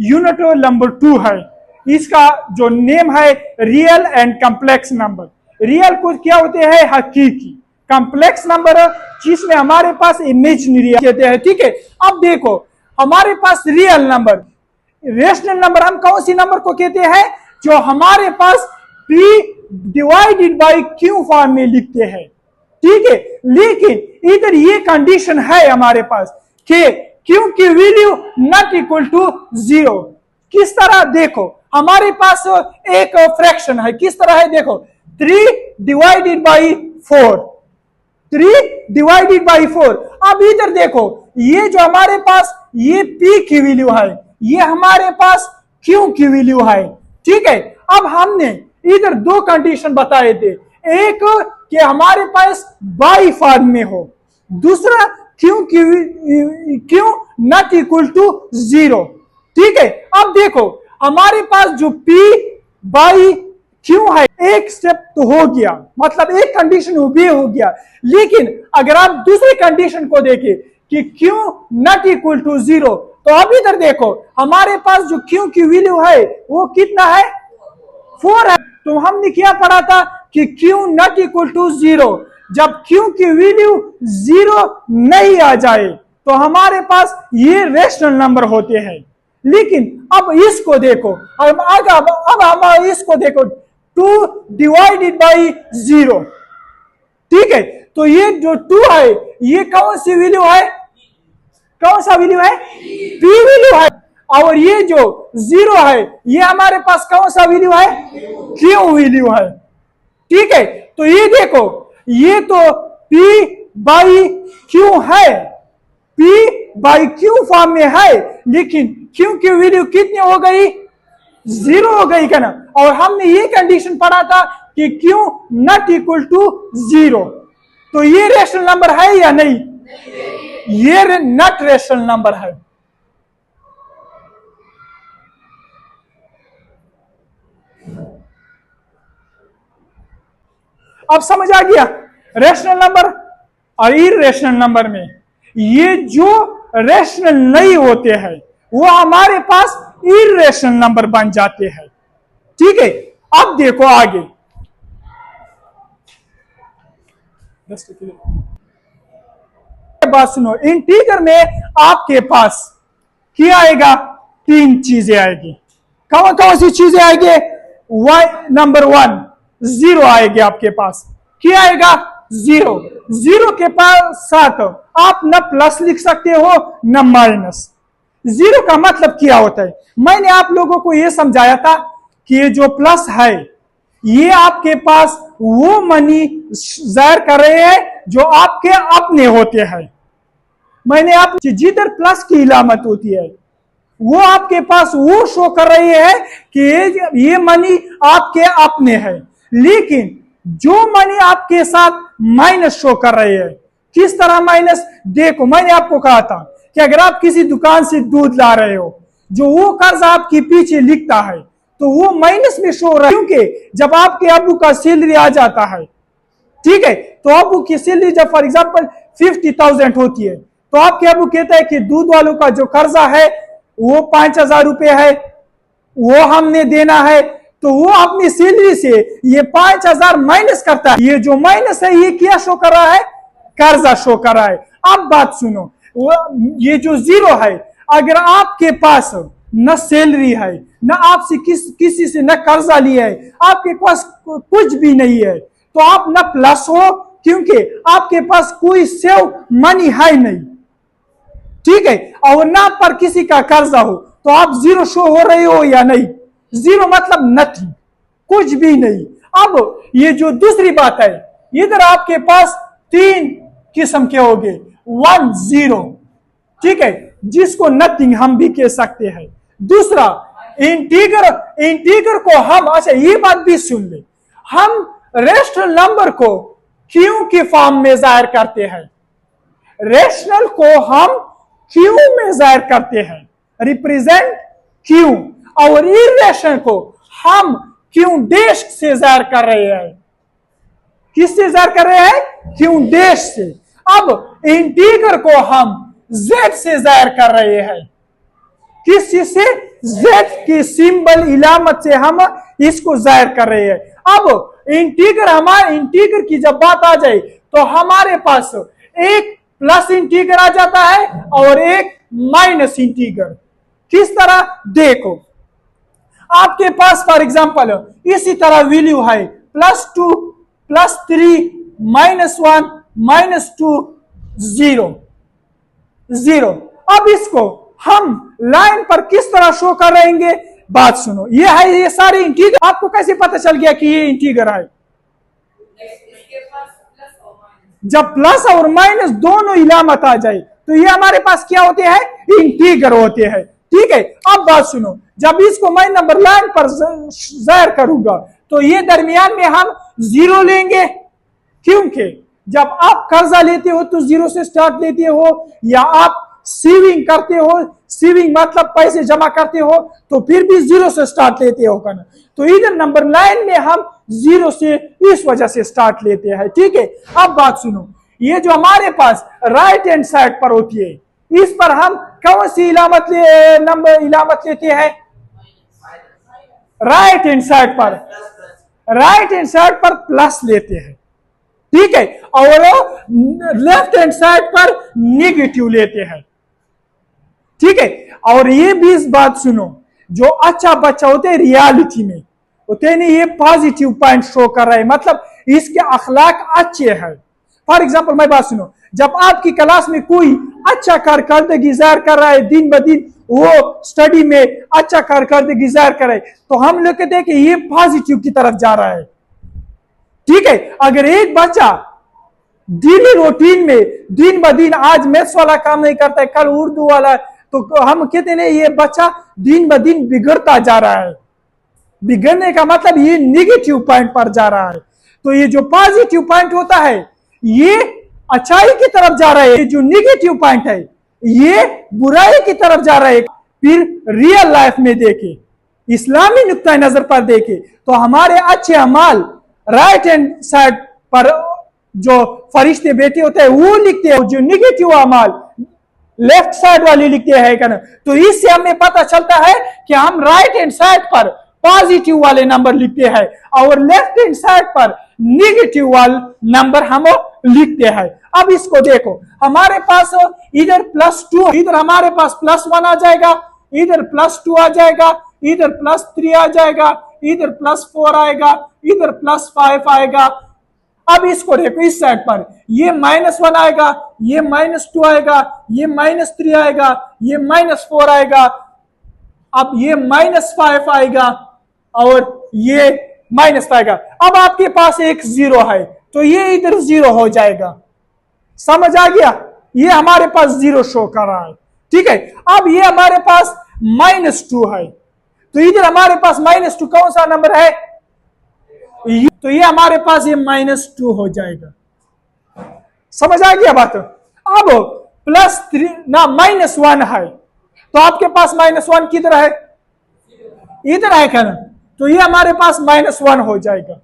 Unit number 2 है, इसका जो नेम है real and complex number. Real को क्या होते हैं? हकीकी। कम्प्लेक्स नंबर जिसमें हमारे पास इमेजिनरी कहते हैं। ठीक है, अब देखो हमारे पास रियल नंबर, रेशनल नंबर हम कौन सी नंबर को कहते हैं? जो हमारे पास p divided by q form में लिखते हैं। ठीक है, लेकिन इधर ये कंडीशन है हमारे पास कि q की वैल्यू नॉट इक्वल टू 0। किस तरह? देखो हमारे पास एक फ्रैक्शन है, किस तरह है? देखो 3 डिवाइडेड बाई 4, 3 डिवाइडेड बाई 4। अब इधर देखो ये जो हमारे पास ये p की वैल्यू है, ये हमारे पास q की वैल्यू है। ठीक है, अब हमने इधर दो कंडीशन बताए थे, एक कि हमारे पास बाई फॉर्म में हो, दूसरा q नॉट इक्वल टू 0। ठीक है, अब देखो हमारे पास जो p बाई q है, एक स्टेप तो हो गया, मतलब एक कंडीशन भी हो गया। लेकिन अगर आप दूसरी कंडीशन को देखें कि q नॉट इक्वल टू 0, तो अब इधर देखो हमारे पास जो q की वैल्यू है वो कितना है? 4 है। तो हमने क्या पढ़ा था कि q नॉट इक्वल टू 0, जब q की वैल्यू 0 नहीं आ जाए तो हमारे पास ये रेशनल नंबर होते हैं। लेकिन अब इसको देखो, अब हम इसको देखो 2 डिवाइडेड बाई 0। ठीक है, तो ये जो 2 है ये कौन सी वैल्यू है? कौन सा वैल्यू है? p वैल्यू है। और ये जो 0 है ये हमारे पास कौन सा वैल्यू है? q वैल्यू है। ठीक है, तो ये देखो ये तो p बाई q है, p बाई q फॉर्म में है, लेकिन q की वैल्यू कितनी हो गई? 0 हो गई क्या ना? और हमने ये कंडीशन पढ़ा था कि q नॉट इक्वल टू 0। तो ये रेशनल नंबर है या नहीं? ये नॉट रेशनल नंबर है। अब समझ आ गया रेशनल नंबर और इरेशनल नंबर में। ये जो रेशनल नहीं होते हैं वो हमारे पास इरेशनल नंबर बन जाते हैं। ठीक है, अब देखो आगे बात सुनो, इंटीजर में आपके पास क्या आएगा? 3 चीजें आएगी। कौन कौन सी चीजें आएगी? नंबर 1 0 आएगी आपके पास। क्या आएगा? 0। 0 के पास साथ आप न प्लस लिख सकते हो न माइनस। 0 का मतलब क्या होता है? मैंने आप लोगों को यह समझाया था कि ये जो प्लस है ये आपके पास वो मनी जाहिर कर रहे हैं जो आपके अपने होते हैं। मैंने आप जिधर प्लस की इलामत होती है वो आपके पास वो शो कर रही है कि ये मनी आपके अपने है। लेकिन जो मनी आपके साथ माइनस शो कर रही है, किस तरह माइनस? देखो मैंने आपको कहा था कि अगर आप किसी दुकान से दूध ला रहे हो, जो वो कर्ज आपके पीछे लिखता है तो वो माइनस में शो हो रहा है, क्योंकि जब आपके अबू का सैलरी आ जाता है, ठीक है, तो अबू की सैलरी जब फॉर एग्जांपल 50,000 होती है तो आपके अबू कहता है कि दूध वालों का जो कर्जा है वो 5,000 रुपए है, वो हमने देना है। तो वो अपनी सैलरी से ये 5,000 माइनस करता है। ये जो माइनस है ये क्या शो कर रहा है? कर्जा शो कर रहा है। अब बात सुनो, ये जो 0 है, अगर आपके पास न सैलरी है, न आपसे किसी से न कर्जा लिया है, आपके पास कुछ भी नहीं है, तो आप न प्लस हो क्योंकि आपके पास कोई सेव मनी है नहीं। ठीक है, और ना पर किसी का कर्जा हो तो आप 0 शो हो रहे हो या नहीं? 0 मतलब नथिंग, कुछ भी नहीं। अब ये जो दूसरी बात है, इधर आपके पास 3 किस्म के हो गए, 1 0, ठीक है, जिसको नथिंग हम भी कह सकते हैं। दूसरा इंटीगर को हम, अच्छा ये बात भी सुन ले, हम रेशनल नंबर को क्यू के फॉर्म में जाहिर करते हैं। रेशनल को हम क्यू में जाहिर करते हैं, रिप्रेजेंट क्यू, और इरेशनल को हम क्यू डैश से जाहिर कर रहे हैं। किससे जाहिर कर रहे हैं? क्यू डैश से। अब इंटीगर को हम जेड से जाहिर कर रहे हैं। किस चीज से? z की सिंबल इलामत से हम इसको जाहिर कर रहे हैं। अब इंटीगर की जब बात आ जाए तो हमारे पास एक प्लस इंटीगर आ जाता है और एक माइनस इंटीगर। किस तरह? देखो, आपके पास फॉर एग्जांपल इसी तरह वैल्यू है +2 +3 -1 -2 0। अब इसको हम लाइन पर किस तरह शो कर रहेंगे? बात सुनो, ये है ये सारे इंटीगर। आपको कैसे पता चल गया कि ये इंटीगर है? जब प्लस और माइनस दोनों इलामत आ जाए तो ये हमारे पास क्या होते हैं? इंटीगर होते हैं। ठीक है, अब बात सुनो, जब इसको मैं नंबर लाइन पर जाहिर करूंगा तो ये दरमियान में हम 0 लेंगे, क्योंकि जब आप कर्जा लेते हो तो 0 से स्टार्ट लेते हो, या आप सेविंग करते हो, सेविंग मतलब पैसे जमा करते हो, तो फिर भी 0 से स्टार्ट लेते हो ना। तो इधर नंबर लाइन में हम 0 से इस वजह से स्टार्ट लेते हैं। ठीक है, अब बात सुनो, ये जो हमारे पास राइट हैंड साइड पर होती है, इस पर हम कौन सी इलामत लेते हैं? राइट हैंड साइड पर प्लस लेते हैं। ठीक है, और लेफ्ट हैंड साइड पर नेगेटिव लेते हैं। ठीक है, और ये भी इस बात सुनो, जो अच्छा बच्चा होते हैं रियलिटी में होते नहीं, ये पॉजिटिव पॉइंट शो कर रहा है, मतलब इसके अखलाक अच्छे हैं। फॉर एग्जांपल मैं बात सुनो, जब आपकी क्लास में कोई अच्छा कारकर्दगी जाहिर कर रहा है, दिन ब दिन वो स्टडी में अच्छा कारकर्दगी जाहिर कर रहा है, तो हम लोग कहते हैं कि ये पॉजिटिव की तरफ जा रहा है। ठीक है, अगर एक बच्चा डेली रूटीन में दिन ब दिन आज मैथ्स वाला काम नहीं करता है, कल उर्दू वाला, तो हम कहते हैं ये बच्चा दिन ब दिन बिगड़ता जा रहा है। बिगड़ने का मतलब ये नेगेटिव पॉइंट पर जा रहा है। तो ये जो पॉजिटिव पॉइंट होता है ये अच्छाई की तरफ जा रहा है, ये जो नेगेटिव पॉइंट है ये बुराई की तरफ जा रहा है। फिर रियल लाइफ में देखे, इस्लामी नुक्ता नजर पर देखे, तो हमारे अच्छे अमाल राइट हैंड साइड पर जो फरिश्ते बैठे होते हैं वो लिखते हैं, जो नेगेटिव अमाल लेफ्ट साइड वाले लिखते हैं क्या ना। तो इससे हमें पता चलता है कि हम राइट हैंड साइड पर पॉजिटिव वाले नंबर लिखते हैं और लेफ्ट हैंड साइड पर नेगेटिव वाले नंबर हम लिखते हैं। अब इसको देखो, हमारे पास इधर +2, इधर हमारे पास +1 आ जाएगा, इधर +2 आ जाएगा, इधर +3 आ जाएगा, इधर +4 आएगा, इधर +5 आएगा। अब इसको देखो, इस साइड पर ये -1 आएगा, ये -2 आएगा, ये -3 आएगा, ये -4 आएगा, अब ये -5 आएगा और ये -5 आएगा। अब आपके पास एक 0 है तो ये इधर 0 हो जाएगा। समझ आ गया? ये हमारे पास 0 शो कर रहा है। ठीक है, अब ये हमारे पास -2 है, तो इधर हमारे पास -2 कौन सा नंबर है? तो ये हमारे पास ये -2 हो जाएगा। समझ आ गया बात? अब +3 ना -1 है, तो आपके पास -1 किधर है? इधर है क्या ना, तो ये हमारे पास -1 हो जाएगा।